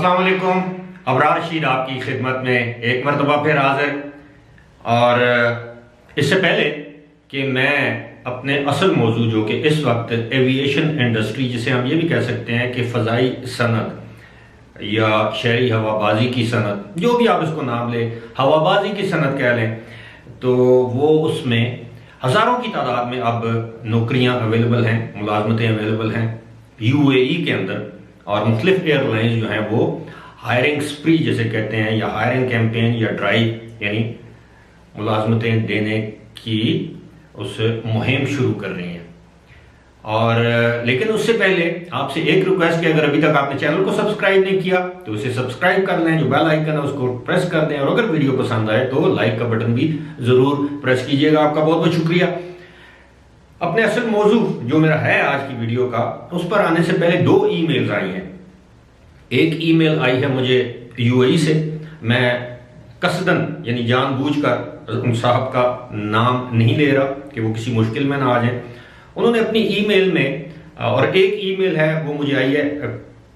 अस्सलाम वालेकुम। अबरार रशीद आपकी खिदमत में एक मरतबा फिर हाजिर। और इससे पहले कि मैं अपने असल मौजू जो कि इस वक्त एविएशन इंडस्ट्री, जिसे हम ये भी कह सकते हैं कि फ़ज़ाई सनत या शहरी हवाबाजी की सनत, जो भी आप इसको नाम लें, हवाबाजी की सनत कह लें, तो वो उसमें हज़ारों की तादाद में अब नौकरियां अवेलेबल हैं, मुलाजमतें अवेलेबल हैं UAE के अंदर। और मुख्तलिफ एयरलाइंस जो हैं वो हायरिंग स्प्री जिसे कहते हैं, या हायरिंग कैंपेन या ड्राइव, यानी मुलाजमतें देने की उस मुहिम शुरू कर रही हैं। और लेकिन उससे पहले आपसे एक रिक्वेस्ट कि अगर अभी तक आपने चैनल को सब्सक्राइब नहीं किया तो उसे सब्सक्राइब कर लें, जो बेल आइकन है उसको प्रेस कर दें, और अगर वीडियो पसंद आए तो लाइक का बटन भी ज़रूर प्रेस कीजिएगा। आपका बहुत बहुत शुक्रिया। अपने असल मौजू जो मेरा है आज की वीडियो का, उस पर आने से पहले 2 ईमेल्स आई हैं। एक ईमेल आई है मुझे UAE से। मैं कसदन यानी जानबूझकर उन साहब का नाम नहीं ले रहा कि वो किसी मुश्किल में ना आ जाए। उन्होंने अपनी ईमेल में, और एक ईमेल है वो मुझे आई है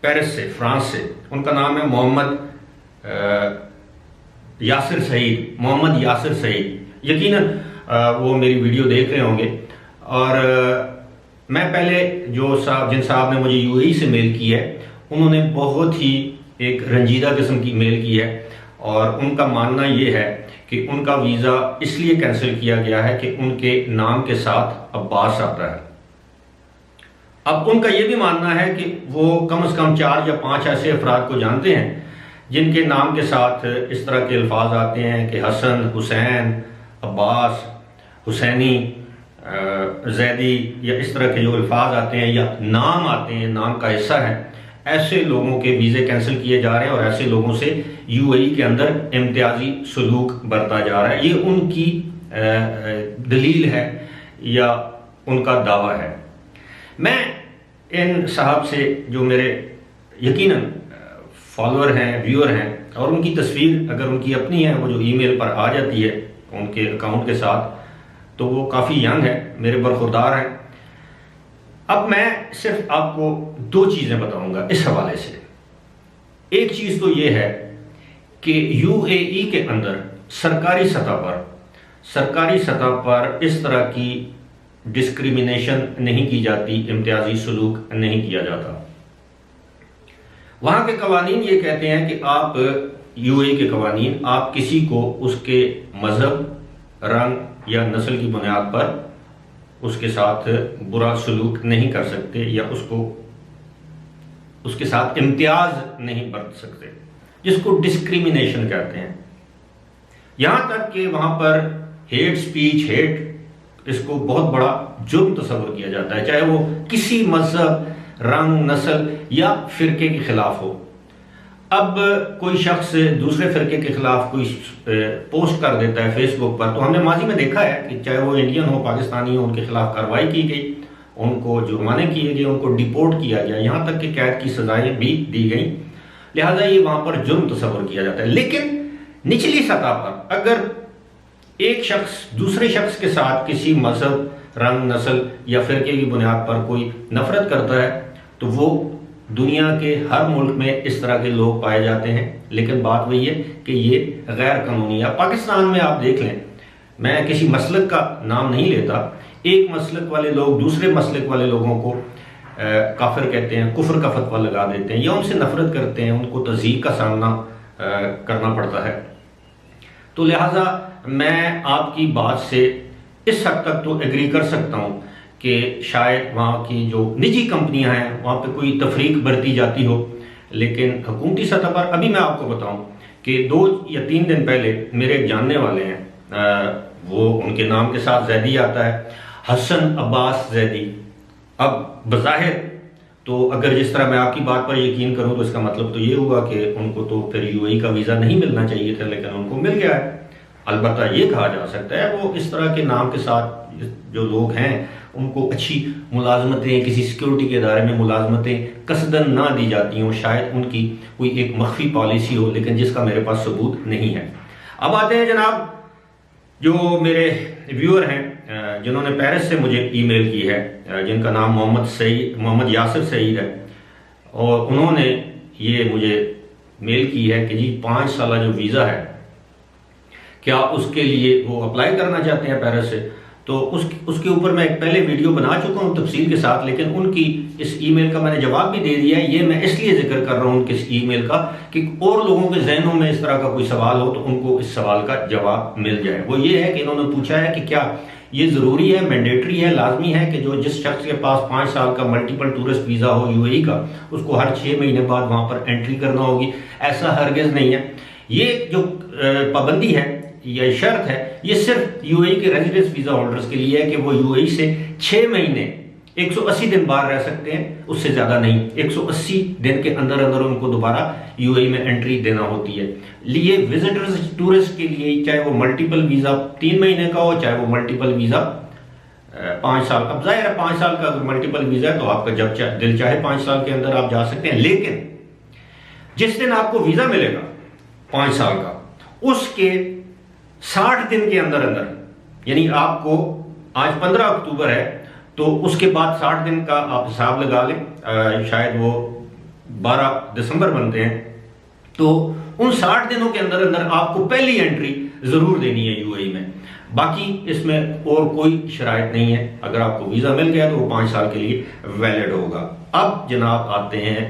पेरिस से, फ्रांस से। उनका नाम है मोहम्मद यासिर सईद, मोहम्मद यासिर सईद। यकीनन वो मेरी वीडियो देख रहे होंगे। और मैं पहले जिन साहब ने मुझे UAE से मेल की है, उन्होंने बहुत ही एक रंजीदा किस्म की मेल की है। और उनका मानना ये है कि उनका वीज़ा इसलिए कैंसिल किया गया है कि उनके नाम के साथ अब्बास आता है। अब उनका ये भी मानना है कि वो कम से कम 4 या 5 ऐसे अफराद को जानते हैं जिनके नाम के साथ इस तरह के अल्फाज आते हैं कि हसन, हुसैन, अब्बास, हुसैनी, जैदी, या इस तरह के जो अल्फाज आते हैं या नाम आते हैं, नाम का हिस्सा है। ऐसे लोगों के वीज़े कैंसिल किए जा रहे हैं और ऐसे लोगों से UAE के अंदर इम्तियाजी सलूक बरता जा रहा है। ये उनकी दलील है या उनका दावा है। मैं इन साहब से, जो मेरे यकीनन फॉलोअर हैं, व्यूअर हैं, और उनकी तस्वीर अगर उनकी अपनी है, वो जो ईमेल पर आ जाती है उनके अकाउंट के साथ, तो वो काफ़ी यंग है, मेरे बरखुरदार हैं। अब मैं सिर्फ आपको 2 चीज़ें बताऊंगा इस हवाले से। एक चीज़ तो ये है कि UAE के अंदर सरकारी सतह पर इस तरह की डिस्क्रिमिनेशन नहीं की जाती, इम्तियाजी सलूक नहीं किया जाता। वहाँ के कवानीन ये कहते हैं कि आप, UAE के कवानीन, आप किसी को उसके मजहब, रंग या नस्ल की बुनियाद पर उसके साथ बुरा सलूक नहीं कर सकते, या उसके साथ इम्तियाज नहीं बरत सकते, जिसको डिस्क्रिमिनेशन कहते हैं। यहां तक कि वहां पर हेट स्पीच, इसको बहुत बड़ा जुर्म तस्वर किया जाता है, चाहे वो किसी मजहब, रंग, नस्ल या फिरके के खिलाफ हो। अब कोई शख्स दूसरे फिरके के खिलाफ कोई पोस्ट कर देता है फेसबुक पर, तो हमने माजी में देखा है कि चाहे वो इंडियन हो, पाकिस्तानी हो, उनके खिलाफ कार्रवाई की गई, उनको जुर्माने किए गए, उनको डिपोर्ट किया गया, यहाँ तक कि कैद की सजाएं भी दी गई। लिहाजा ये वहाँ पर जुर्म तस्वर किया जाता है। लेकिन निचली सतह पर अगर एक शख्स दूसरे शख्स के साथ किसी मजहब, रंग, नस्ल या फिरके की बुनियाद पर कोई नफरत करता है, तो वो दुनिया के हर मुल्क में इस तरह के लोग पाए जाते हैं। लेकिन बात वही है कि ये गैर कानूनी है। पाकिस्तान में आप देख लें, मैं किसी मसलक का नाम नहीं लेता, एक मसलक वाले लोग दूसरे मसलक वाले लोगों को काफिर कहते हैं, कुफ्र का फतवा लगा देते हैं, या उनसे नफरत करते हैं, उनको तज़यीक़ का सामना करना पड़ता है। तो लिहाजा मैं आपकी बात से इस हद तक तो एग्री कर सकता हूँ कि शायद वहाँ की जो निजी कंपनियां हैं वहाँ पे कोई तफरीक बरती जाती हो, लेकिन हुकूमती सतह पर अभी मैं आपको बताऊं कि 2 या 3 दिन पहले मेरे एक जानने वाले हैं, वो उनके नाम के साथ जैदी आता है, हसन अब्बास जैदी। अब बज़ाहिर तो अगर जिस तरह मैं आपकी बात पर यकीन करूं तो इसका मतलब तो ये हुआ कि उनको तो फिर UAE का वीज़ा नहीं मिलना चाहिए था, लेकिन उनको मिल गया है। अलबत्ता ये कहा जा सकता है वो इस तरह के नाम के साथ जो लोग हैं उनको अच्छी मुलाजमतें, किसी सिक्योरिटी के इदारे में मुलाजमतें कसदन ना दी जाती हों, शायद उनकी कोई एक मख्फी पॉलिसी हो, लेकिन जिसका मेरे पास सबूत नहीं है। अब आते हैं जनाब जो मेरे व्यूअर हैं जिन्होंने पेरिस से मुझे ईमेल की है, जिनका नाम मोहम्मद यासिर सईद है, और उन्होंने ये मुझे मेल की है कि जी 5 साल जो वीज़ा है, क्या उसके लिए वो अप्लाई करना चाहते हैं पेरिस से। तो उसके ऊपर मैं एक पहले वीडियो बना चुका हूँ तफसील के साथ, लेकिन उनकी इस ईमेल का मैंने जवाब भी दे दिया है। ये मैं इसलिए जिक्र कर रहा हूँ उनके इस ईमेल का कि और लोगों के जहनों में इस तरह का कोई सवाल हो तो उनको इस सवाल का जवाब मिल जाए। वो ये है कि इन्होंने पूछा है कि क्या ये ज़रूरी है, मैंडेटरी है, लाजमी है कि जो जिस शख्स के पास 5 साल का मल्टीपल टूरिस्ट वीज़ा हो यूएई का, उसको हर 6 महीने बाद वहाँ पर एंट्री करना होगी। ऐसा हरगिज़ नहीं है। ये जो पाबंदी है, यह शर्त है, ये सिर्फ यूएई के रेजिडेंस वीजा होल्डर्स के लिए है कि वो यूएई से 6 महीने 180 दिन बाहर रह सकते हैं, उससे ज्यादा नहीं। 180 दिन के अंदर अंदर उनको दोबारा यूएई में एंट्री देना होती है। लिए विजिटर्स टूरिस्ट के लिए, चाहे वो मल्टीपल वीजा 3 महीने का हो, चाहे वो मल्टीपल वीजा 5 साल। अब जाहिर है 5 साल का अगर मल्टीपल वीजा है तो आपका जब दिल चाहे 5 साल के अंदर आप जा सकते हैं। लेकिन जिस दिन आपको वीजा मिलेगा 5 साल का, उसके 60 दिन के अंदर अंदर, यानी आपको आज 15 अक्टूबर है तो उसके बाद 60 दिन का आप हिसाब लगा लें, शायद वो 12 दिसंबर बनते हैं, तो उन 60 दिनों के अंदर अंदर आपको पहली एंट्री जरूर देनी है यूएई में। बाकी इसमें और कोई शराइत नहीं है। अगर आपको वीजा मिल गया तो वो 5 साल के लिए वैलिड होगा। अब जनाब आते हैं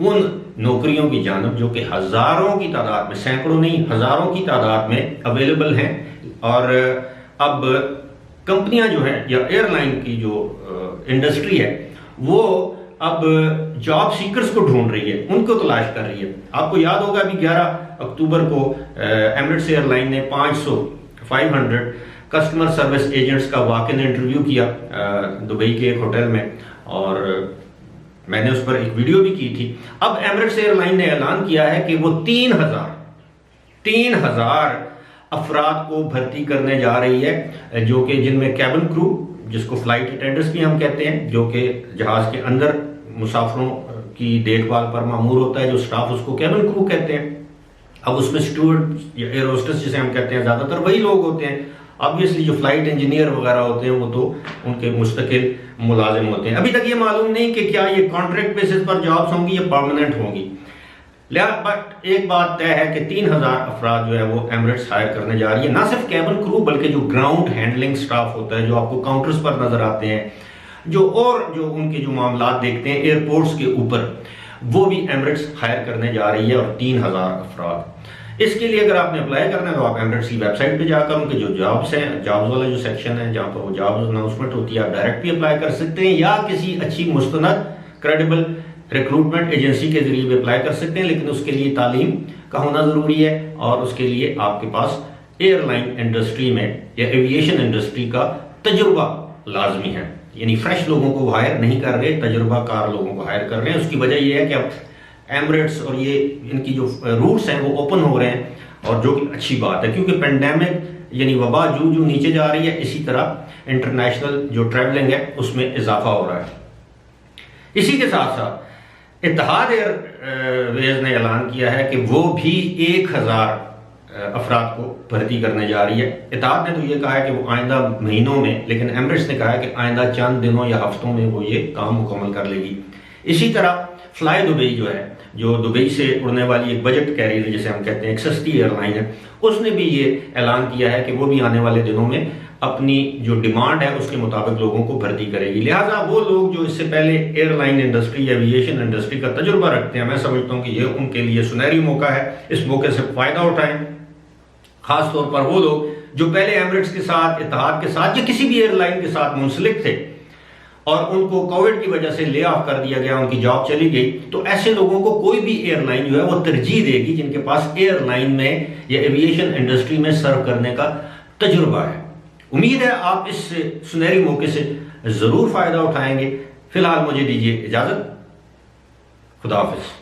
उन नौकरियों की जानब जो कि हजारों की तादाद में, सैकड़ों नहीं हजारों की तादाद में अवेलेबल हैं। और अब कंपनियां जो है या एयरलाइन की जो इंडस्ट्री है वो अब जॉब सीकर्स को ढूंढ रही है, उनको तलाश कर रही है। आपको याद होगा अभी 11 अक्टूबर को एमिरेट्स एयरलाइन ने 500 कस्टमर सर्विस एजेंट्स का वॉक इन इंटरव्यू किया दुबई के एक होटल में, और मैंने उस पर एक वीडियो भी की थी। अब एमिरेट्स एयरलाइन ने ऐलान किया है कि वो 3000 अफराद को भर्ती करने जा रही है, जो कि जिनमें कैबिन क्रू, जिसको फ्लाइट अटेंडेंट्स भी हम कहते हैं, जो कि जहाज के अंदर मुसाफिरों की देखभाल पर मामूर होता है, जो स्टाफ उसको कैबिन क्रू कहते हैं। अब उसमें स्टूवर्ड या एयर होस्टेस जिसे हम कहते हैं, ज्यादातर वही लोग होते हैं। ऑब्वियसली जो फ्लाइट इंजीनियर वगैरह होते हैं वो तो उनके मुस्तकिल मुलाजिम होते हैं। अभी तक ये मालूम नहीं कि क्या ये कॉन्ट्रैक्ट बेसिस पर जॉब्स होंगी या परमानेंट होंगी। बट एक बात तय है कि 3000 अफराद जो है वो एमिरेट्स हायर करने जा रही है। ना सिर्फ कैबिन क्रू बल्कि जो ग्राउंड हैंडलिंग स्टाफ होता है, जो आपको काउंटर्स पर नजर आते हैं, जो उनके जो मामला देखते हैं एयरपोर्ट्स के ऊपर, वो भी एमिरेट्स हायर करने जा रही है। और 3000 अफराद। इसके लिए अगर आपने अप्लाई करना है तो आप एमिरेट्स की वेबसाइट पे जाकर उनके जो जॉब्स हैं, जॉब्स वाला जो सेक्शन है जहाँ पर वो जॉब्स अनाउंसमेंट होती है, आप डायरेक्ट भी अप्लाई कर सकते हैं या किसी अच्छी मुस्तनद क्रेडिबल रिक्रूटमेंट एजेंसी के जरिए भी अप्लाई कर सकते हैं। लेकिन उसके लिए तालीम का होना जरूरी है और उसके लिए आपके पास एयरलाइन इंडस्ट्री में या एविएशन इंडस्ट्री का तजुर्बा लाजमी है। यानी फ्रेश लोगों को हायर नहीं कर रहे, तजुर्बाकार लोगों को हायर कर रहे हैं। उसकी वजह यह है कि अब एमिरेट्स और ये इनकी जो रूट्स हैं वो ओपन हो रहे हैं, और जो कि अच्छी बात है क्योंकि पेंडेमिक यानी वबा जो नीचे जा रही है, इसी तरह इंटरनेशनल जो ट्रैवलिंग है उसमें इजाफा हो रहा है। इसी के साथ साथ इत्तेहाद एयरवेज ने ऐलान किया है कि वो भी 1000 अफराद को भर्ती करने जा रही है। इत्तेहाद ने तो ये कहा है कि वो आइंदा महीनों में, लेकिन एमिरेट्स ने कहा है कि आइंदा चंद दिनों या हफ्तों में वो ये काम मुकम्मल कर लेगी। इसी तरह फ्लाई दुबई जो है, जो दुबई से उड़ने वाली एक बजट कैरियर जिसे हम कहते हैं, एक सस्ती एयरलाइन है, उसने भी ये ऐलान किया है कि वो भी आने वाले दिनों में अपनी जो डिमांड है उसके मुताबिक लोगों को भर्ती करेगी। लिहाजा वो लोग जो इससे पहले एयरलाइन इंडस्ट्री या एविएशन इंडस्ट्री का तजुर्बा रखते हैं, मैं समझता हूँ कि ये उनके लिए सुनहरी मौका है। इस मौके से फायदा उठाएं। खासतौर पर वो लोग जो पहले एमिरेट्स के साथ, इत्तेहाद के साथ या किसी भी एयरलाइन के साथ मुंसलिक थे और उनको कोविड की वजह से ले ऑफ कर दिया गया, उनकी जॉब चली गई, तो ऐसे लोगों को कोई भी एयरलाइन जो है वो तरजीह देगी जिनके पास एयरलाइन में या एविएशन इंडस्ट्री में सर्व करने का तजुर्बा है। उम्मीद है आप इस सुनहरी मौके से जरूर फायदा उठाएंगे। फिलहाल मुझे दीजिए इजाजत। खुदा हाफिज।